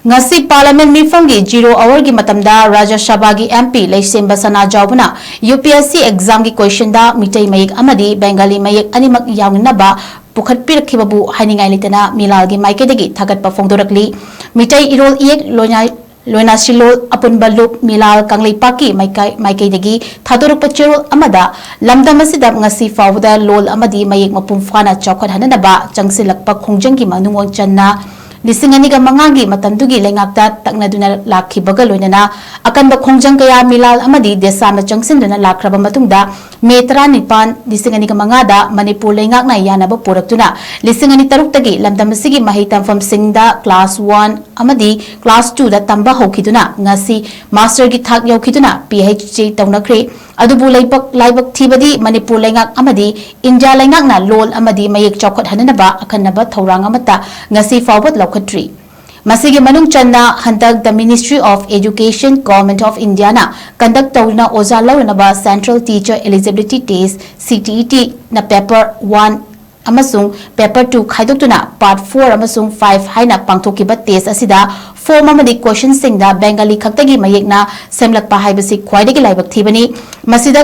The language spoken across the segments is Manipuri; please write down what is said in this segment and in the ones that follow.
Ngasi Parliament Meepham gi 0 hour gi Matamda Rajasabhagi MP Leisemba Sanajaobana Upsc Examgi QUESTIONDA MEETEI MAYEK AMADI BANGALI MAYEK ANIMAK YAONANABA PUKHATPIRAKKHIBABU HAININGAI LEITANA MEELALGI MAIKEIDAGI THAGATPA PHONGDORAKLI MEETEI IROL IYEK लोयना सिलोल अपुनबा लुप मिलाल कांगलेपाकी माइकेइदगी थादोरकपा चेरोल अमदा लमदम असिदा ngasi फावदा लोल अमदी मयेक मपुम फाना चौखटहननबा चंगसिलकपा खोंजंगी मनुंगों चन्ना लिसिंगनिगा मंगागी मतमदुगी लेंगाक्ता तकनदुना लाखिबगा लोइनना अकनबा खोंजंग कया मिलाल अमदी देसामना चंगसिनदुना लाखरबा मतुंगदा मे 19 लिसिंगनिगा मंगादा मणिपुर लेंगाकना यानबा पोरक्तुना लिसिंगनि तरुक्तगी लमदमसिगी महि तंफम सिंगदा क्लास 1 अमदी क्लास 2 दा तंबा होखिदुना ngasi मास्टर की थाक यौखिदुना PhD तौनख्रे अदुबु लाइबक थीबदी मणिपुर लेंगाक अमदी इंडिया लेंगाकना लोल अमदी मयेक चौखटहननबा अखन्नबा थौरांग अमता ngasi फावबत लौखट्री मसीगे मनुंग चन्ना हंतक the ministry of education government of India ना कंडक्ट तौना ओजा लौनबा central teacher eligibility test CTET ना पेपर 1 अमसुंग पेपर 2 खाइदोक्तुना पार्ट 4 अमसुंग 5 हाइना पांगथोकिबा टेस्ट असिदा फॉर्म अमदी क्वेश्चन सिंगदा बेंगाली खक्तगी मयेकना सेमलकपा हाइबसी ख्वाइदगी लाइबक थीबनी मसिदा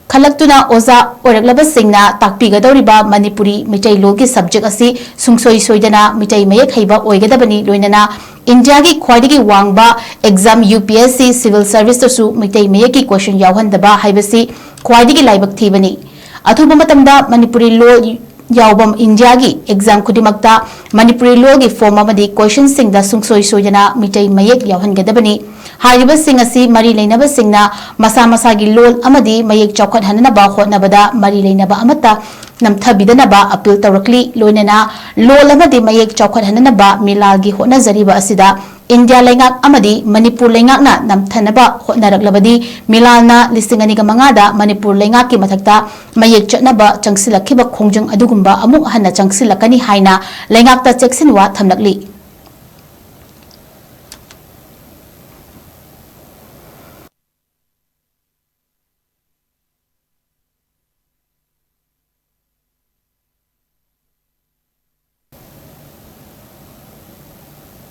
खलक्तुना ओजा ओरगलब सिंगना ताकपीगदौरिबा मणिपुरी मिटै लोगी सब्जेक्ट असि सुंगसोई सोइदना मिटै मयेक हैबा ओइगदबनी लोइनना इंडिया की ख्वाइदगी वांगबा एग्जाम UPSC सिविल सर्विस तसु मिटै मयेक की क्वेश्चन यावहनदबा हाइबसी ख्वाइदगी लाइबक थीबनी अथुबा मतमदा मणिपुरी लो यावबम इंडिया की एग्जाम खुदिमक्ता मणिपुरी लो की फॉर्म अमदी क्वेश्चन सिंगदा सुंगसोई सोइदना मिटै मयेक यावहनगदबनी हारिबा सिंग असि मरी लेनबा सिंगना मसा मसा की लोल अमदी मयेक चौखटहननबा होटनबदा मरी लेनबा अमता नमथबिदनबा अपील तौरकली लोइनना लोल अमदी मयेक चौखटहननबा मिलालगी होटनजरिबा असिदा इंडिया लेंगाक अमदी मणिपुर लेंगाकना नमथनबा होटनरकलबदी मिलालना लिसिंगनिगा मंगादा मणिपुर लेंगाक की मथक्ता मयेक चटनबा चंगसिलखिबा खोंजंग अदुगुंबा अमुक हन्ना चंगसिलकनी हाइना लेंगाकता चेक्सिनवा थमलकली